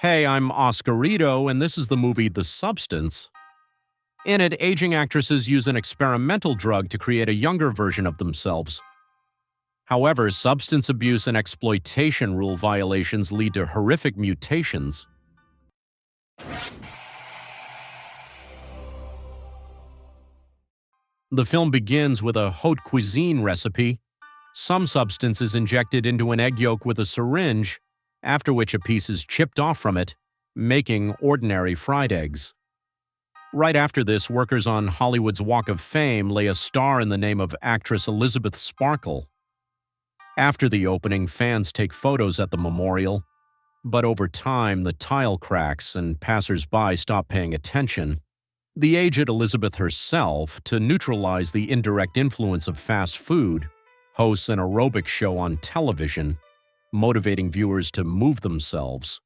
Hey, I'm Oscarito, and this is the movie The Substance. In it, aging actresses use an experimental drug to create a younger version of themselves. However, substance abuse and exploitation rule violations lead to horrific mutations. The film begins with a haute cuisine recipe. Some substance is injected into an egg yolk with a syringe, after which a piece is chipped off from it, making ordinary fried eggs. Right after this, workers on Hollywood's Walk of Fame lay a star in the name of actress Elizabeth Sparkle. After the opening, fans take photos at the memorial, but over time the tile cracks and passers-by stop paying attention. The aged Elizabeth herself, to neutralize the indirect influence of fast food, hosts an aerobic show on television, motivating viewers to move themselves.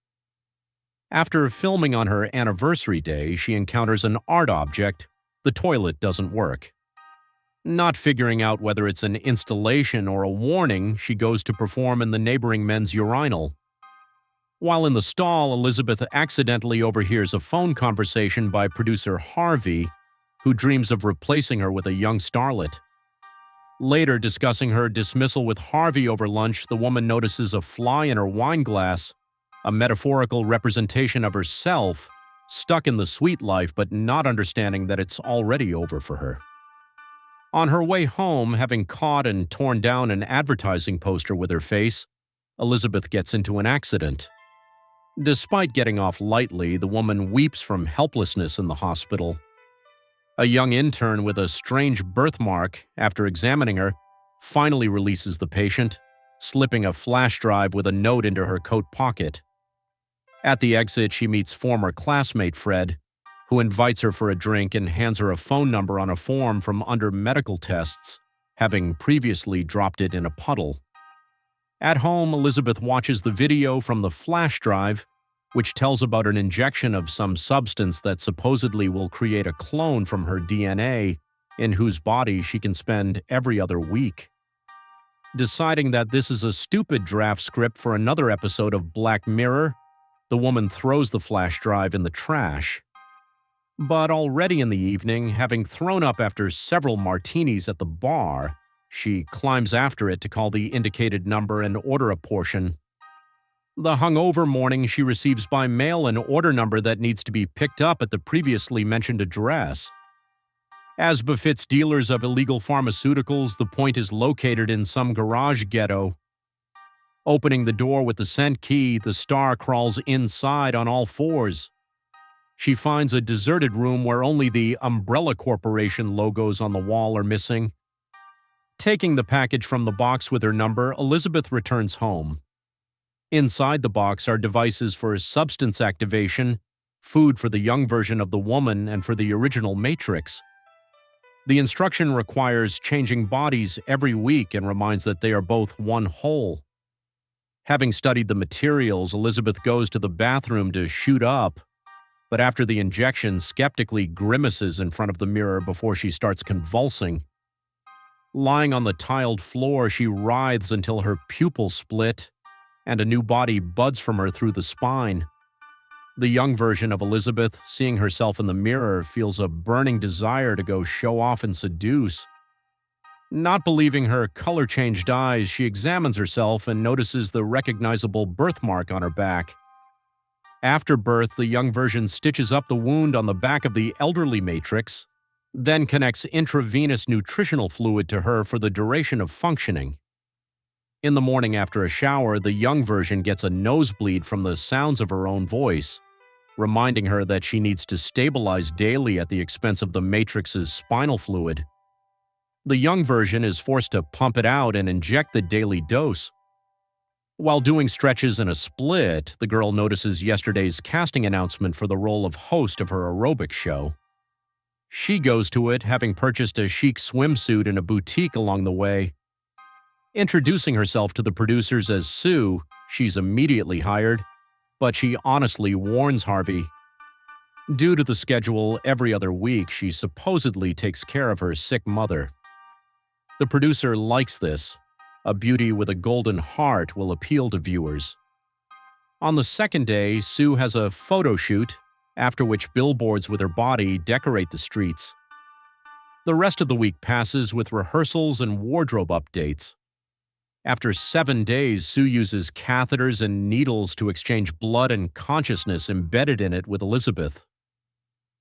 After filming on her anniversary day, she encounters an art object. The toilet doesn't work. Not figuring out whether it's an installation or a warning, she goes to perform in the neighboring men's urinal. While in the stall, Elizabeth accidentally overhears a phone conversation by producer Harvey, who dreams of replacing her with a young starlet. Later, discussing her dismissal with Harvey over lunch, the woman notices a fly in her wine glass, a metaphorical representation of herself, stuck in the sweet life but not understanding that it's already over for her. On her way home, having caught and torn down an advertising poster with her face, Elizabeth gets into an accident. Despite getting off lightly, the woman weeps from helplessness in the hospital. A young intern with a strange birthmark, after examining her, finally releases the patient, slipping a flash drive with a note into her coat pocket. At the exit, she meets former classmate Fred, who invites her for a drink and hands her a phone number on a form from under medical tests, having previously dropped it in a puddle. At home, Elizabeth watches the video from the flash drive, which tells about an injection of some substance that supposedly will create a clone from her DNA, in whose body she can spend every other week. Deciding that this is a stupid draft script for another episode of Black Mirror, the woman throws the flash drive in the trash. But already in the evening, having thrown up after several martinis at the bar, she climbs after it to call the indicated number and order a portion. The hungover morning, she receives by mail an order number that needs to be picked up at the previously mentioned address. As befits dealers of illegal pharmaceuticals, the point is located in some garage ghetto. Opening the door with the scent key, the star crawls inside on all fours. She finds a deserted room where only the Umbrella Corporation logos on the wall are missing. Taking the package from the box with her number, Elizabeth returns home. Inside the box are devices for substance activation, food for the young version of the woman and for the original Matrix. The instruction requires changing bodies every week and reminds that they are both one whole. Having studied the materials, Elizabeth goes to the bathroom to shoot up, but after the injection, skeptically grimaces in front of the mirror before she starts convulsing. Lying on the tiled floor, she writhes until her pupils split, and a new body buds from her through the spine. The young version of Elizabeth, seeing herself in the mirror, feels a burning desire to go show off and seduce. Not believing her color-changed eyes, she examines herself and notices the recognizable birthmark on her back. After birth, the young version stitches up the wound on the back of the elderly Matrix, then connects intravenous nutritional fluid to her for the duration of functioning. In the morning after a shower, the young version gets a nosebleed from the sounds of her own voice, reminding her that she needs to stabilize daily at the expense of the Matrix's spinal fluid. The young version is forced to pump it out and inject the daily dose. While doing stretches in a split, the girl notices yesterday's casting announcement for the role of host of her aerobic show. She goes to it, having purchased a chic swimsuit in a boutique along the way. Introducing herself to the producers as Sue, she's immediately hired, but she honestly warns Harvey. Due to the schedule every other week, she supposedly takes care of her sick mother. The producer likes this. A beauty with a golden heart will appeal to viewers. On the second day, Sue has a photo shoot, after which billboards with her body decorate the streets. The rest of the week passes with rehearsals and wardrobe updates. After 7 days, Sue uses catheters and needles to exchange blood and consciousness embedded in it with Elizabeth.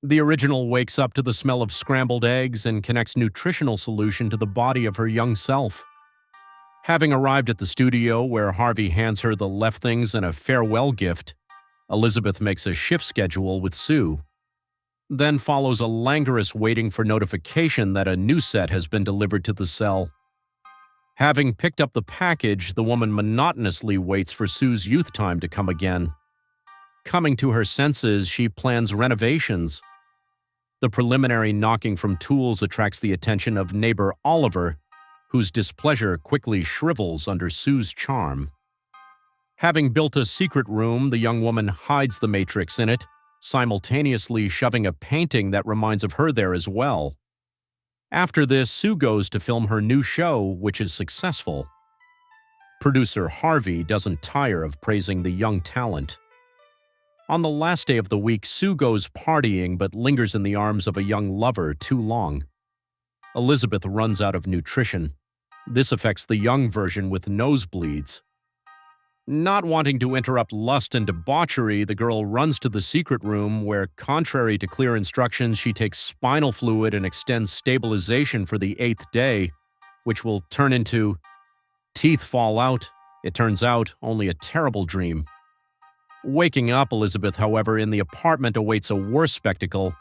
The original wakes up to the smell of scrambled eggs and connects nutritional solution to the body of her young self. Having arrived at the studio where Harvey hands her the left things and a farewell gift, Elizabeth makes a shift schedule with Sue. Then follows a languorous waiting for notification that a new set has been delivered to the cell. Having picked up the package, the woman monotonously waits for Sue's youth time to come again. Coming to her senses, she plans renovations. The preliminary knocking from tools attracts the attention of neighbor Oliver, whose displeasure quickly shrivels under Sue's charm. Having built a secret room, the young woman hides the matrix in it, simultaneously shoving a painting that reminds of her there as well. After this, Sue goes to film her new show, which is successful. Producer Harvey doesn't tire of praising the young talent. On the last day of the week, Sue goes partying but lingers in the arms of a young lover too long. Elizabeth runs out of nutrition. This affects the young version with nosebleeds. Not wanting to interrupt lust and debauchery, the girl runs to the secret room where, contrary to clear instructions, she takes spinal fluid and extends stabilization for the 8th day, which will turn into teeth fall out. It turns out only a terrible dream. Waking up, Elizabeth, however, in the apartment awaits a worse spectacle,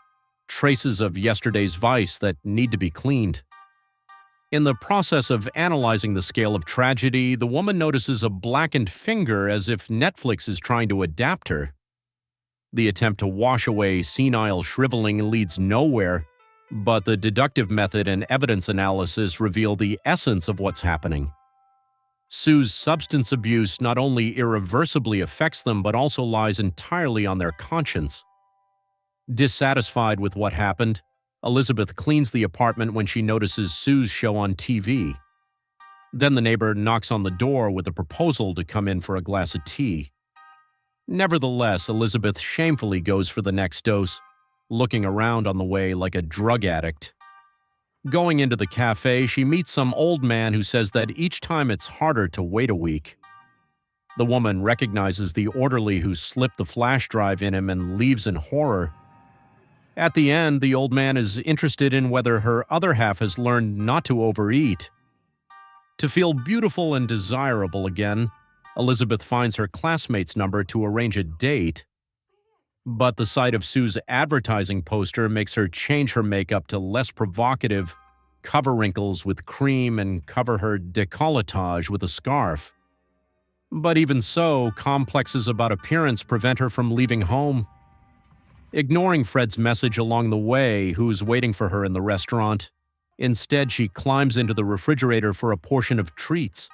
traces of yesterday's vice that need to be cleaned. In the process of analyzing the scale of tragedy, the woman notices a blackened finger as if Netflix is trying to adapt her. The attempt to wash away senile shriveling leads nowhere, but the deductive method and evidence analysis reveal the essence of what's happening. Sue's substance abuse not only irreversibly affects them but also lies entirely on their conscience. Dissatisfied with what happened, Elizabeth cleans the apartment when she notices Sue's show on TV. Then the neighbor knocks on the door with a proposal to come in for a glass of tea. Nevertheless, Elizabeth shamefully goes for the next dose, looking around on the way like a drug addict. Going into the cafe, she meets some old man who says that each time it's harder to wait a week. The woman recognizes the orderly who slipped the flash drive in him and leaves in horror. At the end, the old man is interested in whether her other half has learned not to overeat. To feel beautiful and desirable again, Elizabeth finds her classmate's number to arrange a date. But the sight of Sue's advertising poster makes her change her makeup to less provocative, cover wrinkles with cream and cover her décolletage with a scarf. But even so, complexes about appearance prevent her from leaving home. Ignoring Fred's message along the way, who's waiting for her in the restaurant, instead she climbs into the refrigerator for a portion of treats.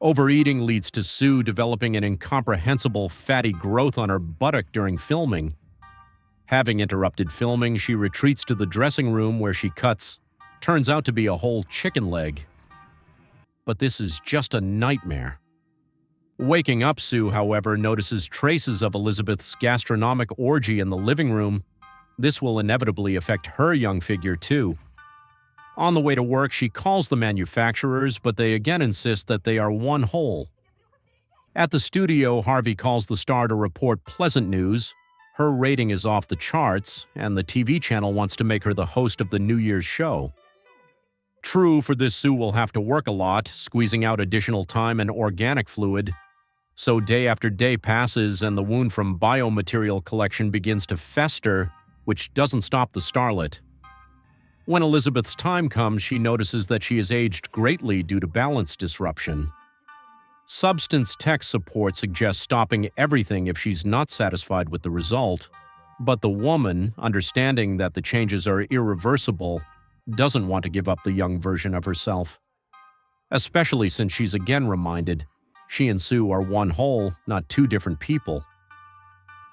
Overeating leads to Sue developing an incomprehensible fatty growth on her buttock during filming. Having interrupted filming, she retreats to the dressing room where she cuts, turns out to be a whole chicken leg. But this is just a nightmare. Waking up, Sue, however, notices traces of Elizabeth's gastronomic orgy in the living room. This will inevitably affect her young figure, too. On the way to work, she calls the manufacturers, but they again insist that they are one whole. At the studio, Harvey calls the star to report pleasant news. Her rating is off the charts, and the TV channel wants to make her the host of the New Year's show. True, for this Sue will have to work a lot, squeezing out additional time and organic fluid. So day after day passes and the wound from biomaterial collection begins to fester, which doesn't stop the starlet. When Elizabeth's time comes, she notices that she has aged greatly due to balance disruption. Substance tech support suggests stopping everything if she's not satisfied with the result, but the woman, understanding that the changes are irreversible, doesn't want to give up the young version of herself. Especially since she's again reminded she and Sue are one whole, not two different people.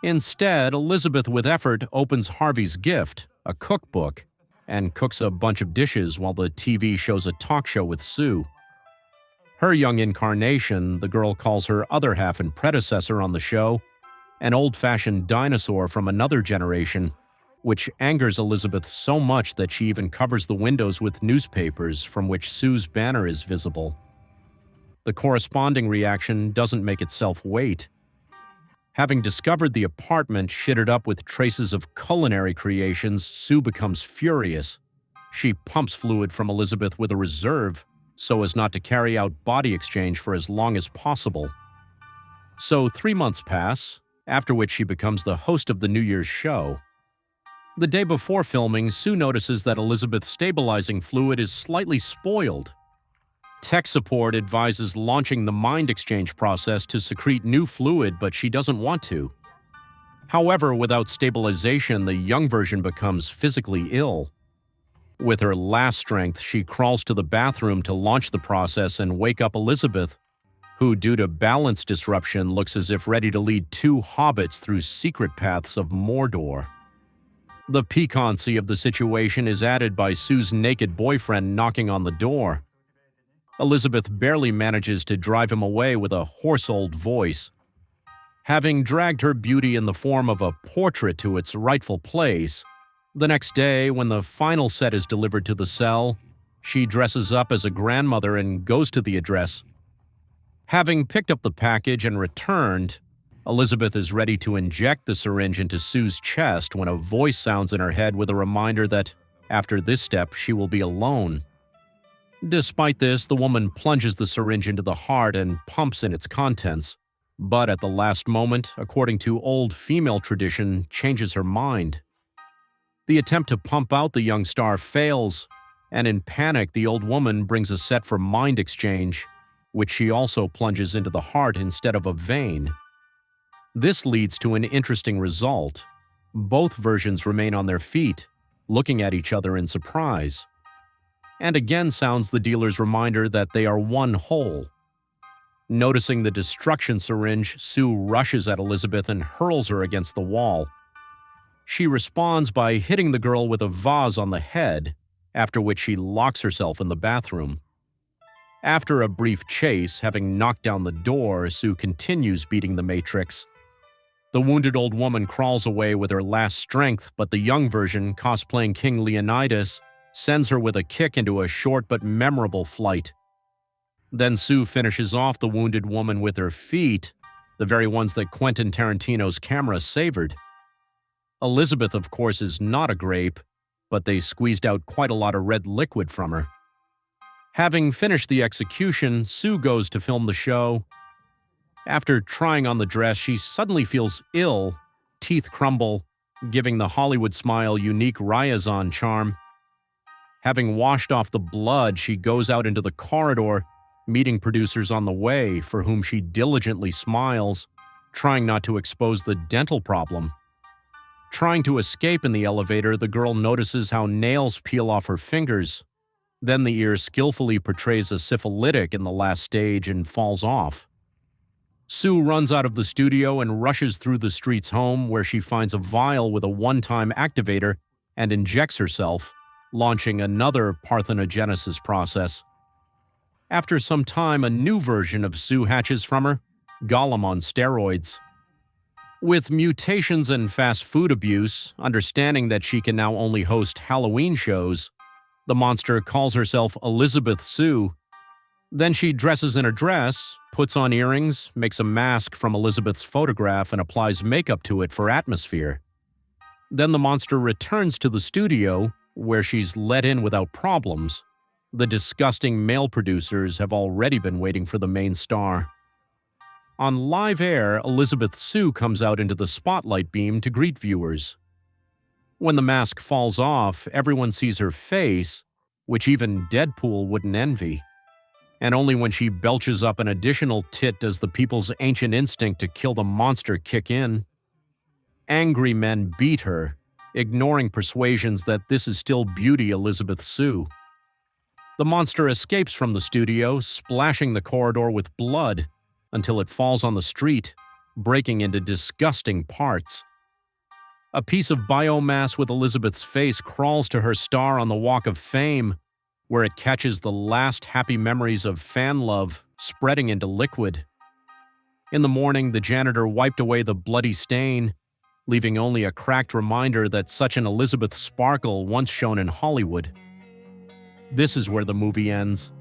Instead, Elizabeth, with effort, opens Harvey's gift, a cookbook, and cooks a bunch of dishes while the TV shows a talk show with Sue. Her young incarnation, the girl calls her other half and predecessor on the show, an old-fashioned dinosaur from another generation, which angers Elizabeth so much that she even covers the windows with newspapers from which Sue's banner is visible. The corresponding reaction doesn't make itself wait. Having discovered the apartment shitted up with traces of culinary creations, Sue becomes furious. She pumps fluid from Elizabeth with a reserve so as not to carry out body exchange for as long as possible. So 3 months pass, after which she becomes the host of the New Year's show. The day before filming, Sue notices that Elizabeth's stabilizing fluid is slightly spoiled. Tech support advises launching the mind exchange process to secrete new fluid, but she doesn't want to. However, without stabilization, the young version becomes physically ill. With her last strength, she crawls to the bathroom to launch the process and wake up Elizabeth, who, due to balance disruption, looks as if ready to lead 2 hobbits through secret paths of Mordor. The piquancy of the situation is added by Sue's naked boyfriend knocking on the door. Elizabeth barely manages to drive him away with a hoarse old voice. Having dragged her beauty in the form of a portrait to its rightful place, the next day, when the final set is delivered to the cell, she dresses up as a grandmother and goes to the address. Having picked up the package and returned, Elizabeth is ready to inject the syringe into Sue's chest when a voice sounds in her head with a reminder that, after this step, she will be alone. Despite this, the woman plunges the syringe into the heart and pumps in its contents, but at the last moment, according to old female tradition, changes her mind. The attempt to pump out the young star fails, and in panic, the old woman brings a set for mind exchange, which she also plunges into the heart instead of a vein. This leads to an interesting result. Both versions remain on their feet, looking at each other in surprise. And again sounds the dealer's reminder that they are one whole. Noticing the destruction syringe, Sue rushes at Elizabeth and hurls her against the wall. She responds by hitting the girl with a vase on the head, after which she locks herself in the bathroom. After a brief chase, having knocked down the door, Sue continues beating the Matrix. The wounded old woman crawls away with her last strength, but the young version, cosplaying King Leonidas, sends her with a kick into a short but memorable flight. Then Sue finishes off the wounded woman with her feet, the very ones that Quentin Tarantino's camera savored. Elizabeth, of course, is not a grape, but they squeezed out quite a lot of red liquid from her. Having finished the execution, Sue goes to film the show. After trying on the dress, she suddenly feels ill, teeth crumble, giving the Hollywood smile unique Ryazan charm. Having washed off the blood, she goes out into the corridor, meeting producers on the way, for whom she diligently smiles, trying not to expose the dental problem. Trying to escape in the elevator, the girl notices how nails peel off her fingers. Then the ear skillfully portrays a syphilitic in the last stage and falls off. Sue runs out of the studio and rushes through the streets home, where she finds a vial with a one-time activator and injects herself, launching another parthenogenesis process. After some time, a new version of Sue hatches from her, Gollum on steroids. With mutations and fast food abuse, understanding that she can now only host Halloween shows, the monster calls herself Elizabeth Sue. Then she dresses in a dress, puts on earrings, makes a mask from Elizabeth's photograph, and applies makeup to it for atmosphere. Then the monster returns to the studio, where she's let in without problems. The disgusting male producers have already been waiting for the main star. On live air, Elizabeth Sue comes out into the spotlight beam to greet viewers. When the mask falls off, everyone sees her face, which even Deadpool wouldn't envy. And only when she belches up an additional tit does the people's ancient instinct to kill the monster kick in. Angry men beat her, ignoring persuasions that this is still beauty Elizabeth Sue. The monster escapes from the studio, splashing the corridor with blood, until it falls on the street, breaking into disgusting parts. A piece of biomass with Elizabeth's face crawls to her star on the Walk of Fame, where it catches the last happy memories of fan love spreading into liquid. In the morning, the janitor wiped away the bloody stain, leaving only a cracked reminder that such an Elizabeth Sparkle once shone in Hollywood. This is where the movie ends.